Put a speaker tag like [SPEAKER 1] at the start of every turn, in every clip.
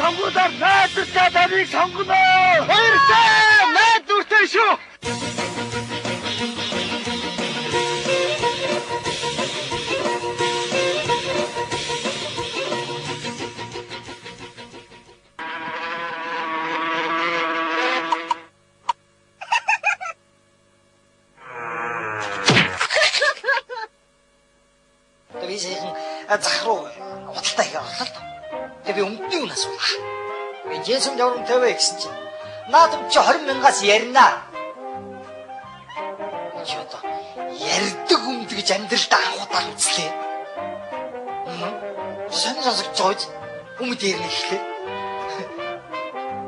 [SPEAKER 1] сонгуулаар найдвартай нарыг сонгоно. Баяртай найдвартай шүү.
[SPEAKER 2] Би саяхан зах руу худалдаа хийх орлоо л. Тэгээ би өмдний үнэ асуулаа. Би Жэйсон яврам тавиа гэсэн чинь наадам чи 20,000-аас ярина. Чи одоо ярддаг өмд гэж амьдралдаа анхудаар үзлээ. Сонир сонсогдож байгаа биз? Өмд ярина гэхлээр.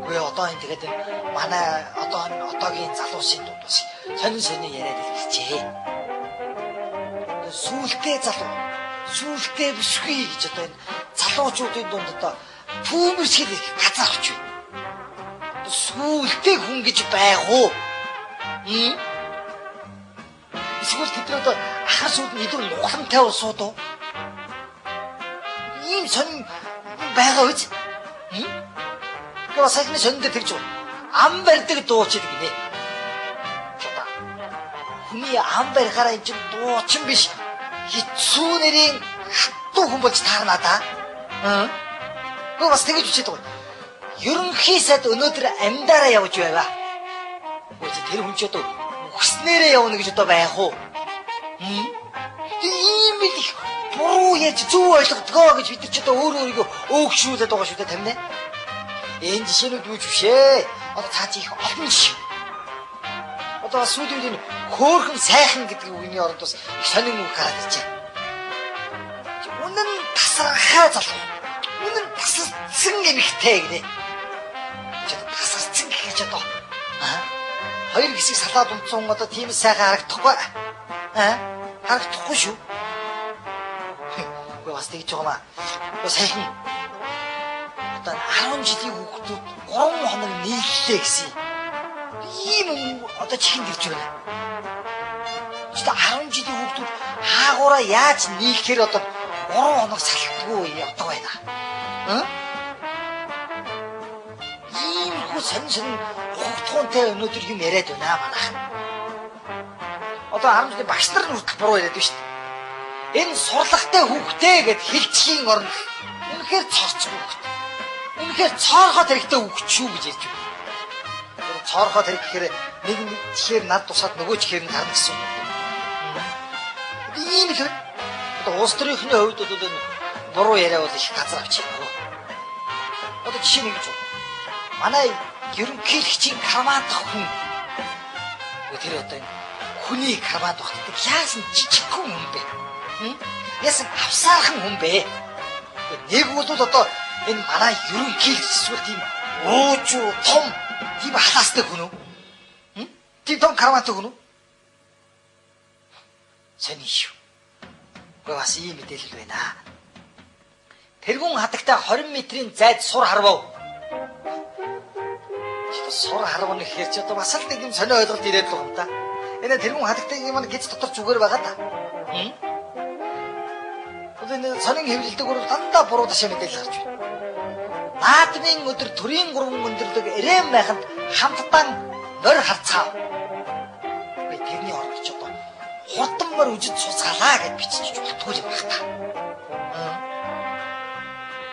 [SPEAKER 2] Гүй одоо энэ тэгээд манай одоогийн залуусын дунд бас сонир яриад ирчихээ. Сүултээ бүсгүй гэж одоо энэ залуучуудын дунд одоо түүмэрсгэл газар авч байна. Сүултээ хүн гэж байх уу? Эсвэл тэд одоо ахар сууд нь илүү нугламтай усууд уу? Ийм сонин байгаа үз? Гэхдээ саяхны сонин дээр тэгж ам барьдаг дууч гэдэг нэ. Хүний ам барихаараа энэ чинь дуучин биш. Хэцүү нэрийн хатуу хүн болж таарна да. Гоо бас тэгэж үчээд байгаа. Ерөнхий сайд өнөөдөр амьдараа явж байга. Үгүй тэр хүн ч одоо хүснээрээ явна гэж одоо байх уу? Ийм их буруу яаж зөв ойлгодгоо гэж бид нар ч одоо өөрийгөө өөгшүүлээд байгаа шүү дээ тамина. Энэ жишээнүүд үүж бишээ. Одоо цаа чи их олон жишээ. Одоо сүүлийн энэ хөөхөн сайхан гэдэг үгний оронд бас сонин үг гараад ирж байна. Үнэн тасархаа залуу. Үнэн тасарсан эмэгтэй гэнэ. Тасарсан гэж одоо хоёр хэсэг салаад унтсан одоо тийм сайхан харагдахгүй. Харагдахгүй шүү. Гэхдээ бас тэгж байгаа маа. Сайхан. Одоо 10 жилийн хүүхдүүд 3 хоног нийллээ гэсэн. Ийм одоо чихэнд ирж байна. Чи 10 жилийн хүүхдүүд хаагаараа яаж нийлэхээр одоо 3 хоног салхигүй явдаг байна. Иймэрхүү сонин хугтгуунтай өнөөдөр юм яриад байна манайх. Одоо 10 жилийн багш нар нь хүртэл буруу яриад байна шүү дээ. Энэ сурлагатай хүүхдээ гэд хэлчихийн орно. Үнэхээр цорч хүүхд. Үнэхээр цоорхот хэрэгтэй хүүхд шүү гэж ярьж байна. Цоорхоо тэрэг гэхээр нэг чихээр над тусаад нөгөө чихээр нь гарна гэсэн. Ийм л одоо улс төрийнхний хувьд одоо буруу яриа бол их газар авчих юм. Одоо жишээ нэг юм. Манай ерөнхийлөгчийн карман дах хүн. Тэр одоо хүний карман дахдаг яасан жижигхэн хүн бэ? Яасан авсаархан хүн бэ? Нэг бол одоо энэ манай ерөнхийлөгч эсвэл тийм уужуу том тийм халаастай хүн үү? Тийм том кармантай хүн үү? Сонин шүү. Гэхдээ бас ийм мэдээлэл байна. Тэргүүн хатагтай 20 метрийн зайд сур харвав. Сур харвна гэхээр чи одоо бас л нэг юм сонио ойлголт ирээд л юм да. Энэ тэргүүн хатагтай юм гिच дотор зүгээр байгаа да. Одоо сонин хэвлэлдэг бол дандаа буруу ташаа мэдээлэл гарч байна. Наадмын өдөр төрийн 3 өндөрлөг эрэм байханд хамтдан нор харцгаа. Би тэрний орж одоо хурдмар үжид суцгаалаа гэж бичиж болтгүй юм байна.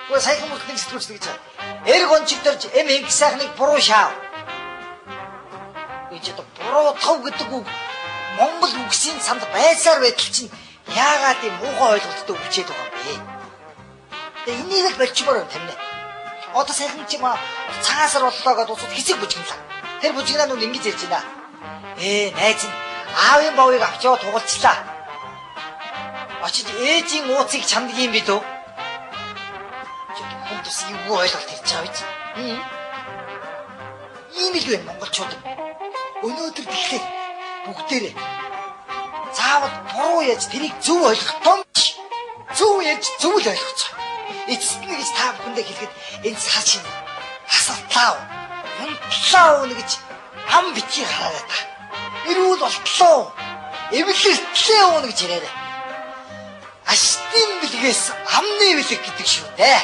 [SPEAKER 2] Гоо сайхан мөртний сэтгүүлч гэж эрг онцгдорж эм хинг сайхныг буруу шаав. Гэж одоо буруу тав гэдэг үг Монгол үгсийн санд байсаар байтал чинь яагаад ийм муухай ойлголттой үгчээд байгаа юм бэ? Тэгээ энийг л болчмоор юм тамина. Одоо сайхан чи ма цаасар боллоо гэдээ усууд хэсэг бүжгэлээ. Тэр бүжгнаа нүн ингэж ярьж байна. Найз нь аавын бовыг авч яваад тугалчлаа. Очиж ээжийн ууцыг чамдаг юм бид үү? Хүн тус юу ойлголт хэлж байгаа биз? Ийм л байна монголчууд. Өнөөдөр тэгэхээр бүгдээрээ заавал буруу яаж тэрийг зөв ойлгох том. Зөв яаж зөв л ойлгоцоо. Эцэст нь гэж та бүхэндээ хэлэхэд энэ цааш шин хасалтлаа. Унтлаа гэж ам битгий хараад та. Ирүүл болтлоо. Эвлэлтлээ уун гэж яриараа. Аштын бэлгээс амны бэлэг гэдэг шүү дээ.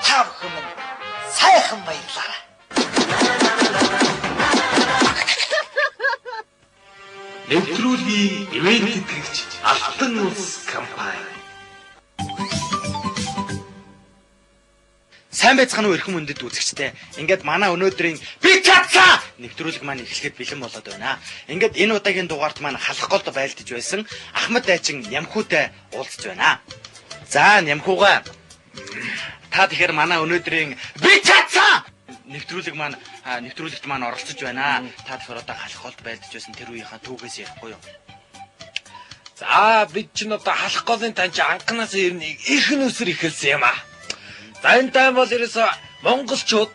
[SPEAKER 2] Та бүхэн сайхан баярлалаа.
[SPEAKER 3] Нэвтрүүлгийн ивент тэтгэгч Алтан улс компани.
[SPEAKER 1] Сайн байцгаана уу эрхэм үндэд үзэгчтэй. Ингээд манай өнөөдрийн би чадсан нэвтрүүлэг маань эхлэхэд бэлэн болоод байна. Ингээд энэ удаагийн дугаарт маань халах голд байлдаж байсан Ахмад дайчин Нямхуутай уулзж байна. За Нямхуугаа та тэгэхээр манай өнөөдрийн би чадсан нэвтрүүлэгт маань оролцож байна. Та тэгэхээр одоо халах голд байлдаж байсан тэр үеийнхаа түүхээс ярихгүй юу?
[SPEAKER 3] За бид ч одоо халах голын танч анханаас ер нь их нүсэр ихэлсэн юм аа. За энэ тайм бол ерөөсө монголчууд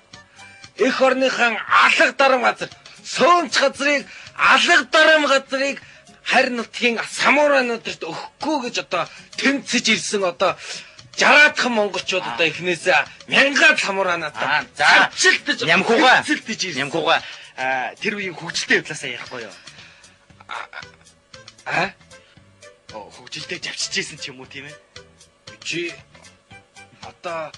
[SPEAKER 3] эх орныхан алга дарам газар, сөөнч газрыг алга дарам газрыг харь нутгийн самурануудад өгөхгүй гэж одоо тэмцэж ирсэн одоо 60-аад монголчууд одоо эхнээсээ мянгаад самурануудаа
[SPEAKER 1] за Нямхуугаа тэр үеийн хөгжилтэй явдлаасаа ярихгүй юу? Хөгжилтэй завчижсэн ч юм уу тийм ээ?
[SPEAKER 3] Чи одоо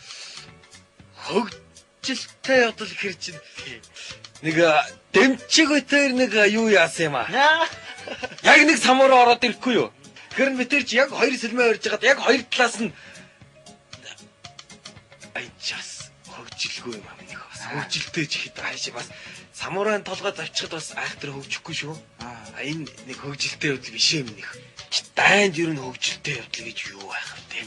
[SPEAKER 3] хөгжилтэй явдал хэр чинь нэг дэмчиг өтөр нэг юу яасан юм аа. Яг нэг самураа ороод ирэхгүй юу? Тэгэхээр метэр чи яг хоёр сэлмээ орж байгаад яг хоёр талаас нь час хөгжилгүй юм аа минийх бас. Хөгжилтэй ч ихэд ааш бас самураан толгой завчихад бас айхтар хөгжихгүй шүү. Энэ нэг хөгжилтэй явдал биш юм минийх. Дайнд ер нь хөгжилтэй явдал гэж юу байх вэ?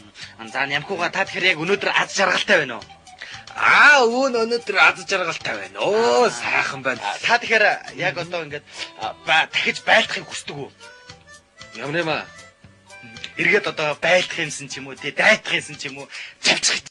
[SPEAKER 1] За Нямхуугаа та тэгэхээр яг өнөөдөр аз жаргалтай байна уу?
[SPEAKER 3] Өнөөдөр аз жаргалтай байна. Сайхан байна.
[SPEAKER 1] Та тэгэхээр яг одоо ингээд дахиж байлдахыг хүсдэг үү?
[SPEAKER 3] Ямар юм аа?
[SPEAKER 1] Эргээд одоо байлдах юмсан ч юм уу, дайдах юмсан ч юм уу, завчих